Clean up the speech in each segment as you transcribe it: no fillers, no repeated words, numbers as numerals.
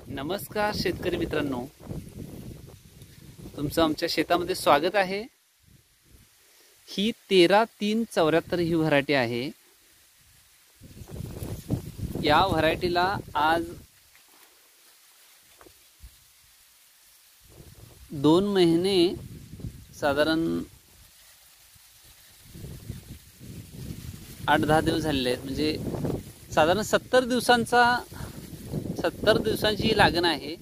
नमस्कार शेतकरी मित्रांनो, तुमचं आमच्या शेतामध्ये स्वागत आहे। ही 13-3-74 ही व्हरायटी आहे। या व्हरायटीला आज 2 महिने साधारण 8-10 दिवस झालेले आहेत। म्हणजे साधारण 70 दिवसांची लागण आहे।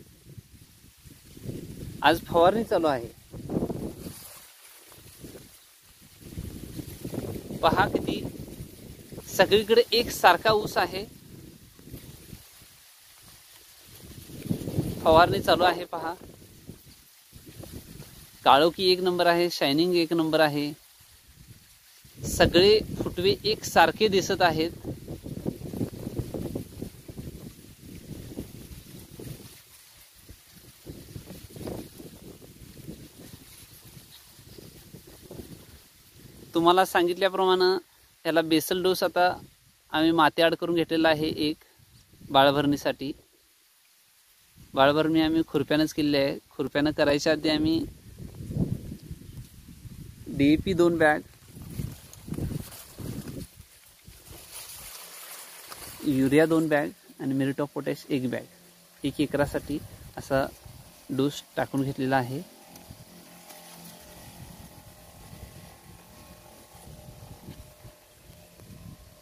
आज फवारणी चालू आहे। पहा किती सगळीकडे एक सारखा ऊस आहे। फवारणी चालू आहे। पहा काळोखी एक नंबर आहे, शायनिंग एक नंबर आहे। सगळे फुटवे एक सारखे दिसत आहेत। तुम्हाला सांगितल्याप्रमाणे याला बेसल डोस आता आम्ही माती आड करून घेतलेला आहे। एक बाळभरणीसाठी बाळभरणी आम्ही खुरप्यानंच केलेली आहे। खुरप्यानं करायच्या आधी आम्ही DAP 2 बॅग, युरिया 2 बॅग आणि म्युरेट ऑफ पोटॅश 1 बॅग 1 एकरासाठी असा डोस टाकून घेतलेला आहे।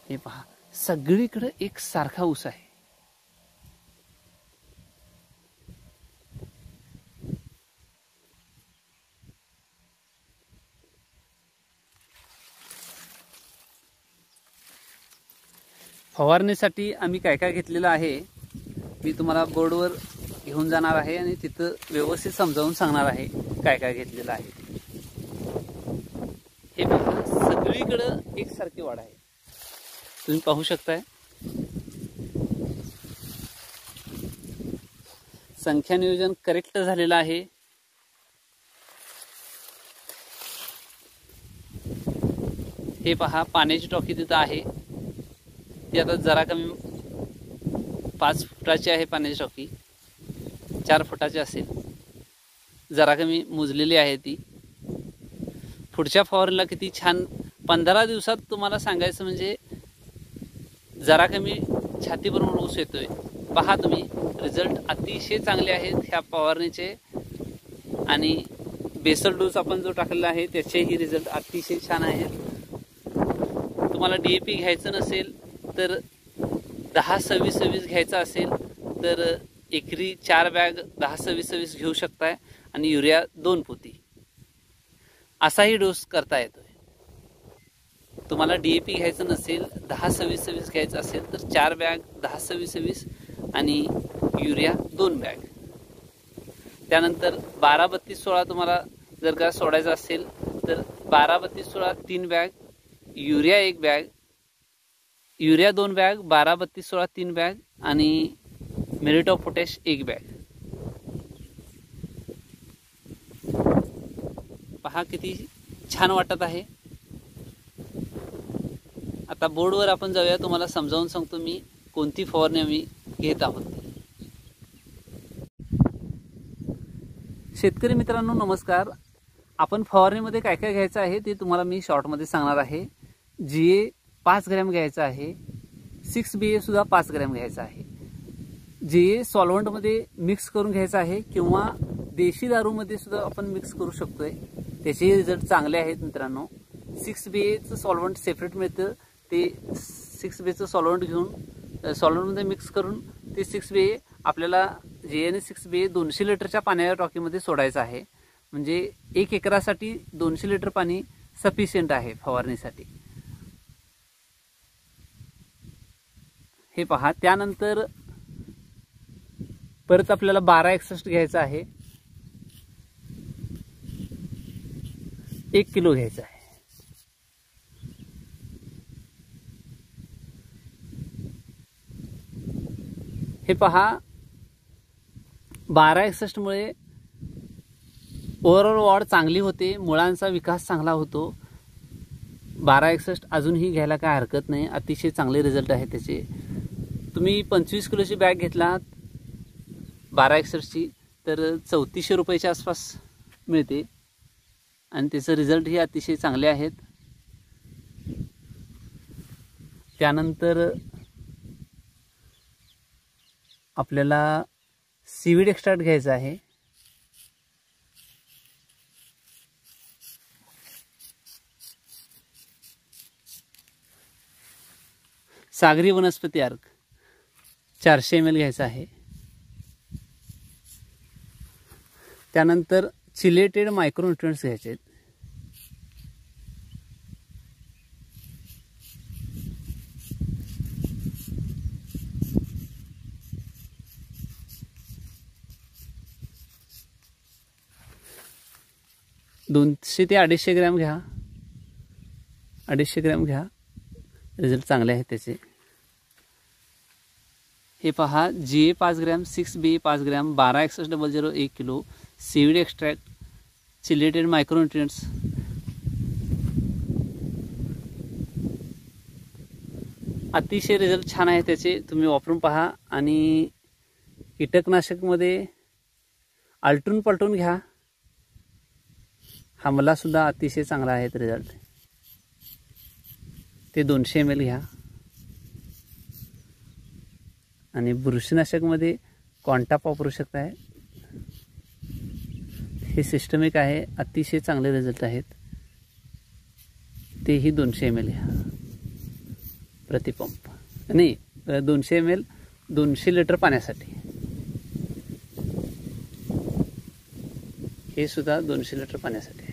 हे पहा सगळीकडे एक सारखा ऊस आहे। फवारणीसाठी आम्ही काय काय घेतलेलं आहे मी तुम्हाला बोर्डवर घेऊन जाणार आहे आणि तिथं व्यवस्थित समजावून सांगणार आहे काय काय घेतलेलं आहे। हे पहा सगळीकडे एकसारखी वाढ आहे। तुम्ही पाहू शकताय संख्या नियोजन करेक्ट झालेलं आहे। हे पहा पाण्याची टॉकी तिथं आहे। ती आता जरा कमी 5 फुटाची आहे। पाण्याची टॉकी 4 फुटाची असेल, जरा कमी मुजलेली आहे ती। पुढच्या फवारणीला किती छान 15 दिवसात तुम्हाला सांगायचं म्हणजे जरा कमी छातीभरून ऊस येतोय। पहा तुम्ही रिझल्ट अतिशय चांगले आहेत ह्या फवारणीचे आणि बेसल डोस आपण जो टाकलेला आहे त्याचेही रिझल्ट अतिशय छान आहेत। तुम्हाला DAP घ्यायचं नसेल तर 10-26-26 घ्यायचा असेल तर एकरी 4 बॅग 10-26-26 घेऊ शकताय आणि युरिया 2 पोती असाही डोस करता येतोय। तुम्हाला DAP घ्यायचं नसेल 10-26-26 घ्यायचं असेल तर 4 बॅग 10-26-26 आणि युरिया 2 बॅग। त्यानंतर 12-32-16 तुम्हाला जर का सोडायचं असेल तर 12-32-16 3 bag, urea 1 bag, urea 2 bag, 12-32-16 3 bag आणि म्युरेट ऑफ पोटॅश 1 बॅग। पहा किती छान वाटत आहे। आता बोर्डवर आपण जाऊया, तुम्हाला समजावून सांगतो मी कोणती फवारणी आम्ही घेत आहोत। शेतकरी मित्रांनो नमस्कार। आपण फवारणीमध्ये काय काय घ्यायचं आहे ते तुम्हाला मी शॉर्टमध्ये सांगणार आहे। GA 5 ग्रॅम घ्यायचा आहे, 6BA सुद्धा 5 ग्रॅम घ्यायचा आहे। GA सॉल्व्हंटमध्ये मिक्स करून घ्यायचा आहे किंवा देशी दारूमध्ये सुद्धा आपण मिक्स करू शकतोय, त्याचे रिझल्ट चांगले आहेत मित्रांनो। 6BAचं सॉल्व्हंट सेपरेट मिळतं, ते 6BAचं सॉल्व्हंट घेऊन सॉल्व्हंटमध्ये मिक्स करून ते 6BA आपल्याला GA आणि 6BA 200 लिटरच्या पाण्याच्या टॉकीमध्ये सोडायचं आहे। म्हणजे 1 एकरासाठी 200 लिटर पाणी सफिशियंट आहे फवारणीसाठी। हे पहा त्यानंतर परत आपल्याला 1261 घ्यायचं आहे, 1 किलो घ्यायचं आहे। हे पहा 1261 मुळे ओव्हरऑल वाढ चांगली होते, मुळांचा विकास चांगला होतो। 1261 अजूनही घ्यायला काय हरकत नाही, अतिशय चांगले रिझल्ट आहे त्याचे। तुम्ही 25 किलोची बॅग घेतलात 1261ची तर 3400 रुपयाच्या आसपास मिळते आणि त्याचं रिझल्टही अतिशय चांगले आहेत. त्यानंतर आपल्याला सीवीड एक्स्ट्रॅक्ट घ्यायचा आहे. सागरी वनस्पती अर्क 400 ml घ्यायचा आहे. त्यानंतर चिलेटेड मायक्रोन्यूट्रिएंट्स घ्यायचे आहेत. दोनशे ते 250 ग्रॅम घ्या. 250 ग्रॅम घ्या. रिझल्ट चांगले आहेत त्याचे. हे पहा GA 5 gram, 6BA 5 gram, 126100 1 kilo, seaweed extract, chelated micronutrients. अतिशय रिझल्ट छान आहे त्याचे, तुम्ही वापरून पहा. आणि कीटकनाशकमध्ये आलटून पलटून घ्या. हमलासुद्धा अतिशय चांगला आहे रिझल्ट. ते 200 ml घ्या. आणि बुरशीनाशकमध्ये कॉन्टाप वापरू शकताय. हे सिस्टमिक आहे, अतिशय चांगले रिझल्ट आहेत. तेही 200 ml घ्या प्रतिपंप. नाही 200 ml 200 लिटर पाण्यासाठी. हे सुद्धा 200 लिटर पाण्यासाठी.